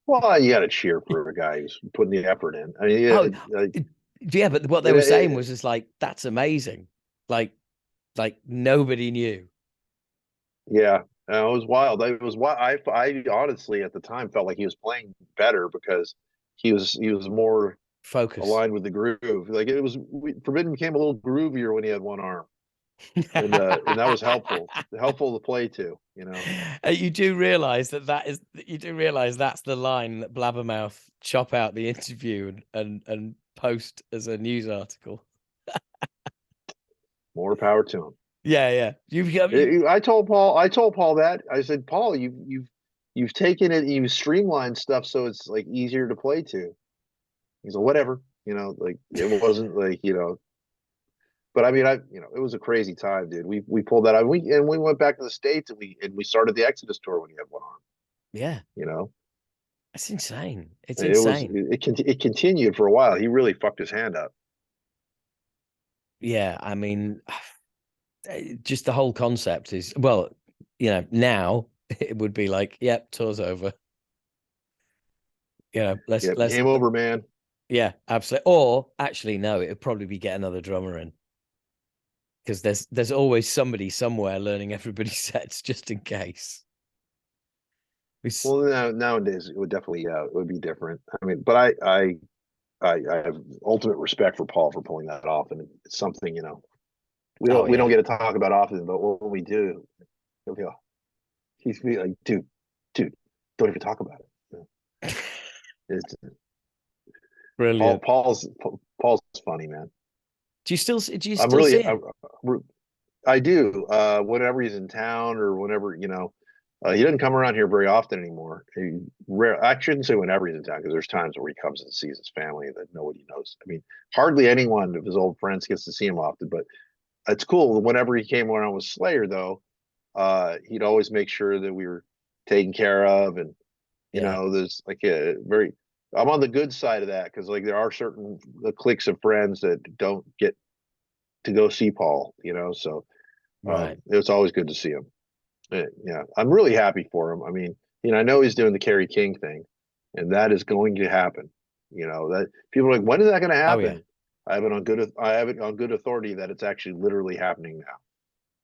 well, you got to cheer for a guy who's putting the effort in. I mean, Oh, yeah, but what they were saying was just like, that's amazing. Like, nobody knew. yeah, it was wild. It was wild. I honestly at the time felt like he was playing better because he was more Focus. aligned with the groove. Like Forbidden became a little groovier when he had one arm, and that was helpful to play to. You do realize you do realize that's the line that Blabbermouth chop out the interview and post as a news article. More power to him. Yeah, yeah. I told Paul that. I said, Paul, you've taken it, you've streamlined stuff so it's like easier to play to. He's like, whatever, like it wasn't like, but I mean, it was a crazy time, dude. We pulled that out. We went back to the States, and we started the Exodus tour when he had one arm, Yeah. you know. It's insane. It's And insane. it continued for a while. He really fucked his hand up. Yeah, I mean, just the whole concept is, well, now it would be like, yep, tour's over. Let's Yeah, let's game over, man. Yeah, absolutely. Or actually, no, it'd probably be get another drummer in, because there's always somebody somewhere learning everybody's sets just in case. Well, nowadays it would definitely, it would be different. I mean, but I have ultimate respect for Paul for pulling that off, and it's something, we Oh don't we don't yeah. get to talk about often, but when we do, he'll be like, dude, don't even talk about it. It's Brilliant. Paul's funny, man. Do you I'm still see really him? I do. Whenever he's in town or whenever, he doesn't come around here very often anymore. I shouldn't say whenever he's in town because there's times where he comes and sees his family that nobody knows. I mean, hardly anyone of his old friends gets to see him often, but it's cool. Whenever he came around with Slayer, though, he'd always make sure that we were taken care of. And, Yeah. there's like I'm on the good side of that because like there are certain cliques of friends that don't get to go see Paul, so Right. it's always good to see him. Yeah, I'm really happy for him. I mean, I know he's doing the Kerry King thing, and that is going to happen. That people are like, when is that going to Oh yeah. happen? I have it on good authority that it's actually literally happening now.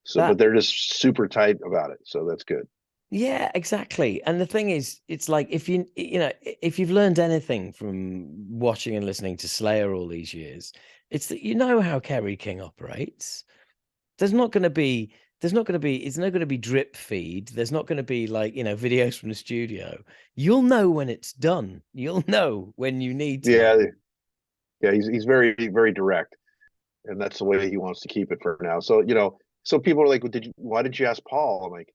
So, but That they're just super tight about it, so that's good. Yeah, exactly. And the thing is, it's like if you've learned anything from watching and listening to Slayer all these years, it's that you know how Kerry King operates. There's not going to be it's not going to be drip feed. There's not going to be like, videos from the studio. You'll know when it's done. You'll know when you need to know. Yeah, yeah, he's very very direct, and that's the way he wants to keep it for now. So so people are like, well, why didn't you ask Paul? I'm like,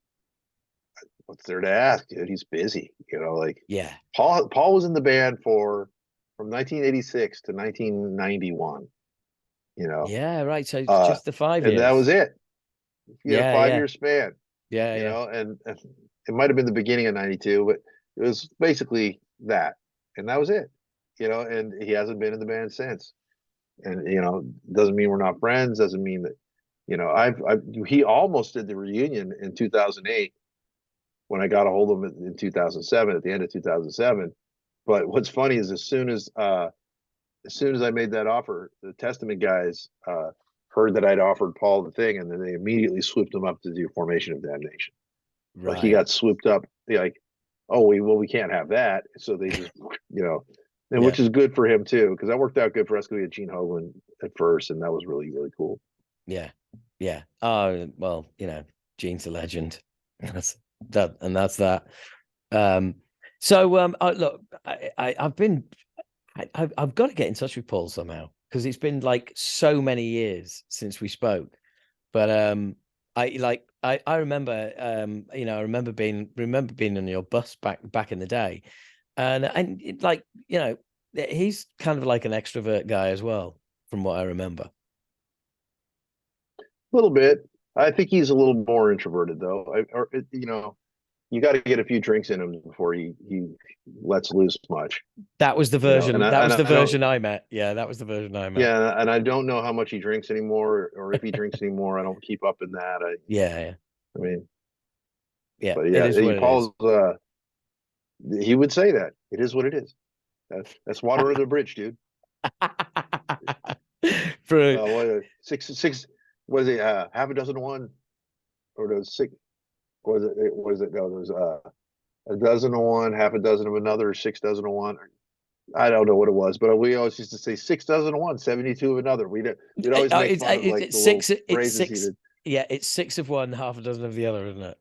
what's there to ask, dude? He's busy. Like Yeah. Paul was in the band from 1986 to 1991. You know, Yeah, right. So it's uh, just the five and that was years. it. Yeah, 5 year yeah. span. Yeah, yeah. And it might have been the beginning of '92, but it was basically that, and that was it. And he hasn't been in the band since. And doesn't mean we're not friends. Doesn't mean that he almost did the reunion in 2008 when I got a hold of him in 2007 at the end of 2007. But what's funny is as soon as I made that offer, the Testament guys heard that I'd offered Paul the thing, and then they immediately swooped him up to do Formation of Damnation. Like he Right. got swooped up, like, oh, we can't have that. So they just, and Yeah. which is good for him too, because that worked out good for us because we had Gene Hoglan at first, and that was really really cool. Yeah. Yeah. Oh, well, Gene's a legend. That's that, and that's that. Um, look, I've got to get in touch with Paul somehow because it's been like so many years since we spoke. But I remember I remember being on your bus back in the day, and he's kind of like an extrovert guy as well, from what I remember. A little bit. I think he's a little more introverted though. You got to get a few drinks in him before he lets loose much. That was the And version. That was the I don't. version I met. Yeah, that was the version I met. Yeah, and I don't know how much he drinks anymore, or if he drinks anymore. I don't keep up in that. Yeah, yeah, I mean, yeah. but It yeah, is what it is. Paul's. He would say that it is what it is. That's water under the bridge, dude. For Six was it half a dozen of one, or those six was it no there's a dozen of one, half a dozen of another, 6 dozen of one. I don't know what it was, but we always used to say 6 dozen of one, 72 of another. We'd always make fun of like it's the little six. It's phrases he six. did. Yeah, it's six of one, half a dozen of the other, isn't it?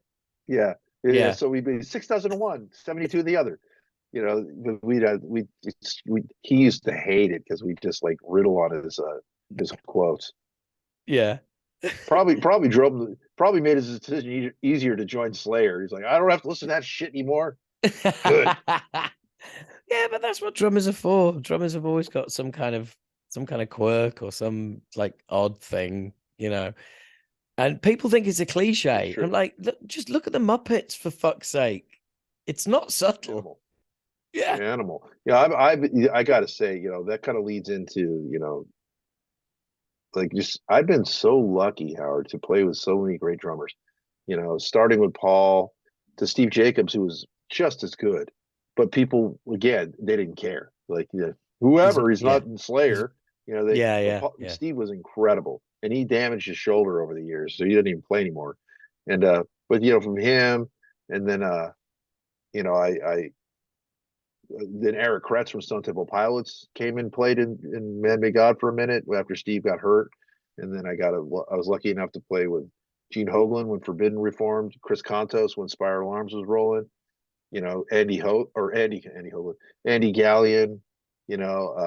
Yeah, yeah. Yeah, So we'd be 6 dozen of one, 72 of the other. But we he used to hate it because we just like riddle on his quotes. yeah. Probably made his decision easier to join Slayer. He's like, I don't have to listen to that shit anymore. Good. Yeah, but that's what drummers are for. Drummers have always got some kind of quirk or some like odd thing. And people think it's a It's cliche. I'm true. like, just look at the Muppets for fuck's sake. It's not subtle. Animal. Yeah. Animal. Yeah, I gotta say, that kind of leads into, like just I've been so lucky, Howard, to play with so many great drummers. Starting with Paul to Steve Jacobs, who was just as good, but people again they didn't care. Like whoever, he's Yeah. not in He's, Slayer. yeah, But yeah, yeah. Steve was incredible, and he damaged his shoulder over the years, so he didn't even play anymore. And but from him, and then I then Eric Kretz from Stone Temple Pilots came and played in Man May God for a minute after Steve got hurt, and then I was lucky enough to play with Gene Hoglan when Forbidden reformed, Chris Contos when Spiral Arms was rolling, Andy Gallion,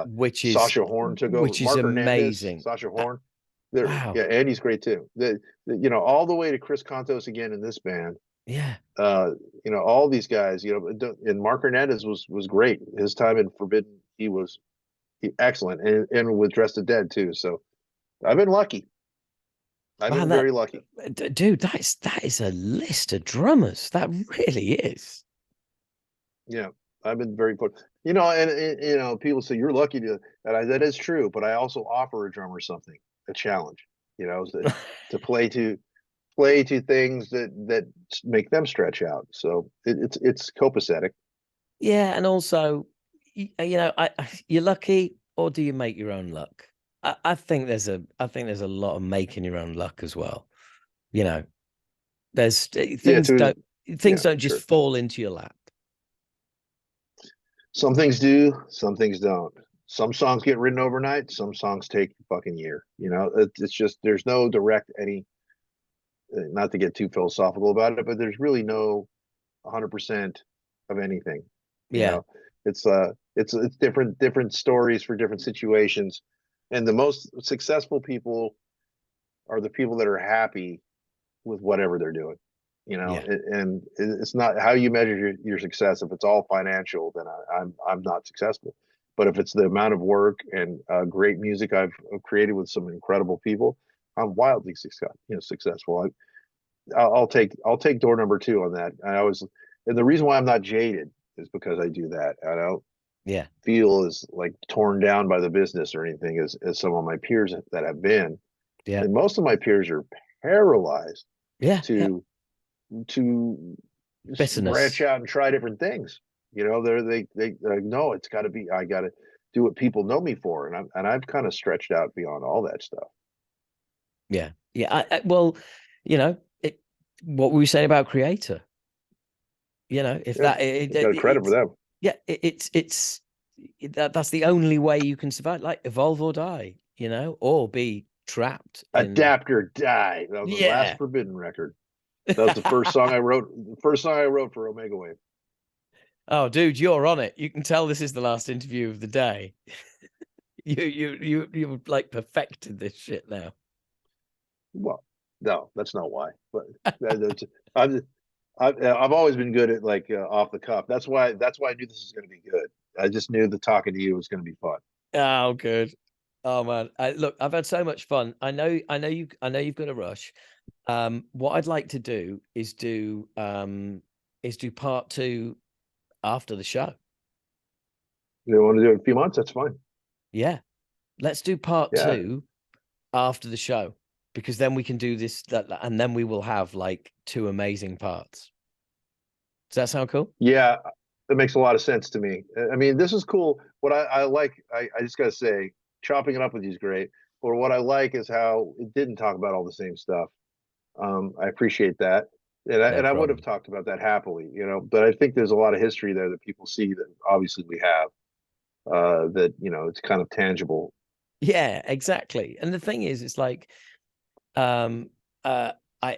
which is Sasha Horn took over. which is Mark Hernandez, amazing. Sasha Horn. There, Wow. yeah, Andy's great too. All the way to Chris Contos again in this band. Yeah. All these guys, and Mark Hernandez was great. His time in Forbidden, excellent, and with Dressed to Dead too. So I've been lucky. I've Man, been very lucky. dude, that is a list of drummers. That really is. Yeah, I've been very fortunate. People say you're lucky that is true. But I also offer a drummer something, a challenge. To play to things that make them stretch out. So it's copacetic. Yeah, and also, you're lucky, or do you make your own luck? I think there's a lot of making your own luck as well. You know, there's Yeah, things don't just sure. fall into your lap. Some things do, some things don't. Some songs get written overnight. Some songs take a fucking year. It's just there's no direct any. Not to get too philosophical about it, but there's really no 100% of anything. You Yeah, know, it's different stories for different situations, and the most successful people are the people that are happy with whatever they're doing. yeah, And it's not how you measure your success. If it's all financial, then I'm not successful. But if it's the amount of work and great music I've created with some incredible people, I'm wildly successful. I'll take door number two on that. And the reason why I'm not jaded is because I do that. I don't yeah, feel as like torn down by the business or anything as some of my peers that have been. yeah, And most of my peers are paralyzed yeah, yeah. to to branch Bitterness. out and try different things. They like, no, it's got to be. I got to do what people know me for, and I've kind of stretched out beyond all that stuff. Yeah, yeah. Well, what were we saying about Creator? If Yeah, that I got credit for it's them. yeah, that's the only way you can survive. Like evolve or die, or be trapped in. Adapt or Die. That was the last Yeah. Forbidden record. That was the first song I wrote. The first song I wrote for Omega Wave. Oh, dude, you're on it. You can tell this is the last interview of the day. You like perfected this shit now. Well, no, that's not why. But I've I've always been good at like off the cuff. That's why I knew this was going to be good. I just knew the talking to you was going to be fun. Oh, good. Oh man, look, I've had so much fun. I know you've got a rush. What I'd like to do is do part two after the show. You want to do it in a few months? That's fine. Yeah, let's do part Yeah, two after the show because then we can do this and then we will have like two amazing parts. Does that sound cool? yeah, that makes a lot of sense to me. I mean, this is cool. What I like, I just got to say, chopping it up with you is great. But what I like is how it didn't talk about all the same stuff. I appreciate that. And No I would have problem. talked about that happily, but I think there's a lot of history there that people see that obviously we have, that, it's kind of tangible. Yeah, exactly. And the thing is, it's like, um, I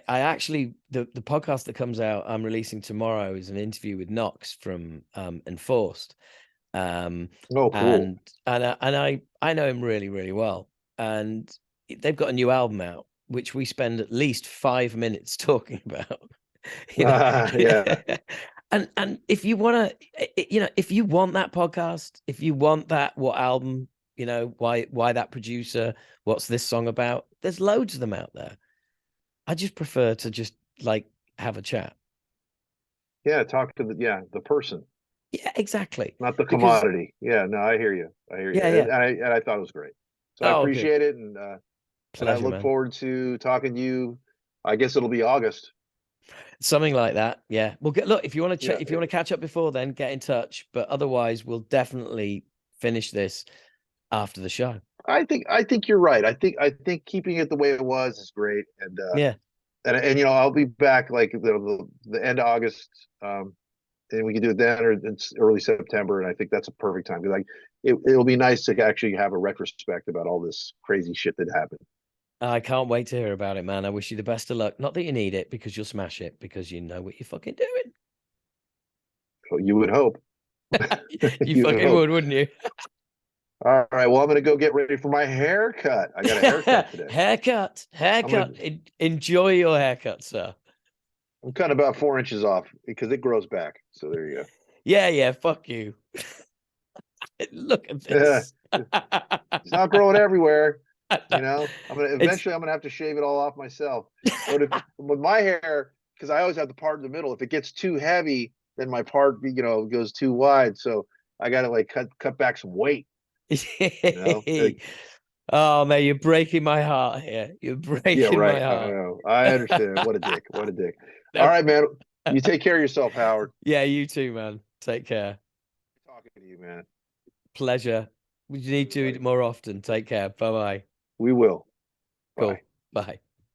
actually the podcast that comes out I'm releasing tomorrow is an interview with Knox from Enforced. Um, Oh, cool. and I know him really, really well. And they've got a new album out, which we spend at least 5 minutes talking about. You know, Yeah. and if you want to, if you want that podcast, if you want that, what album, why that producer, what's this song about? There's loads of them out there. I just prefer to just like have a chat. Yeah. Talk to the person, Yeah, exactly. not the Because commodity. Yeah. No, I hear you. I hear you. yeah, And yeah. I thought it was great. So I Oh, good. appreciate it. And I Pleasure, look man. forward to talking to you. I guess it'll be August. Something like that. Yeah. Well, look, if you want to Yeah. if you want to catch up before then, get in touch. But otherwise, we'll definitely finish this after the show. I think you're right. I think keeping it the way it was is great. Yeah. And I'll be back like the end of August. And we can do it then, or it's early September, and I think that's a perfect time. Like it'll be nice to actually have a retrospect about all this crazy shit that happened. I can't wait to hear about it, man. I wish you the best of luck. Not that you need it because you'll smash it because you know what you're fucking doing. You would hope. You You would fucking hope. would, wouldn't you? All right. Well, I'm gonna go get ready for my haircut. I got a haircut today. Haircut, I'm gonna. haircut. Enjoy your haircut, sir. I'm cutting about 4 inches off because it grows back. So there you Yeah, yeah. Fuck you. Look at go. this. It's not growing everywhere. I'm gonna It's eventually I'm gonna have to shave it all off myself. But if with my hair, because I always have the part in the middle, if it gets too heavy, then my part goes too wide. So I gotta like cut back some weight. Like, oh man, you're breaking my heart here. You're yeah, breaking right. my I heart. know. I understand. What a dick. What a dick. All No. right, man. You take care of yourself, Howard. Yeah, you too, man. Take care. Talking to you, man. Pleasure. We need Later, to do buddy. it more often. Take care. Bye bye. We will. Cool. Bye. Bye.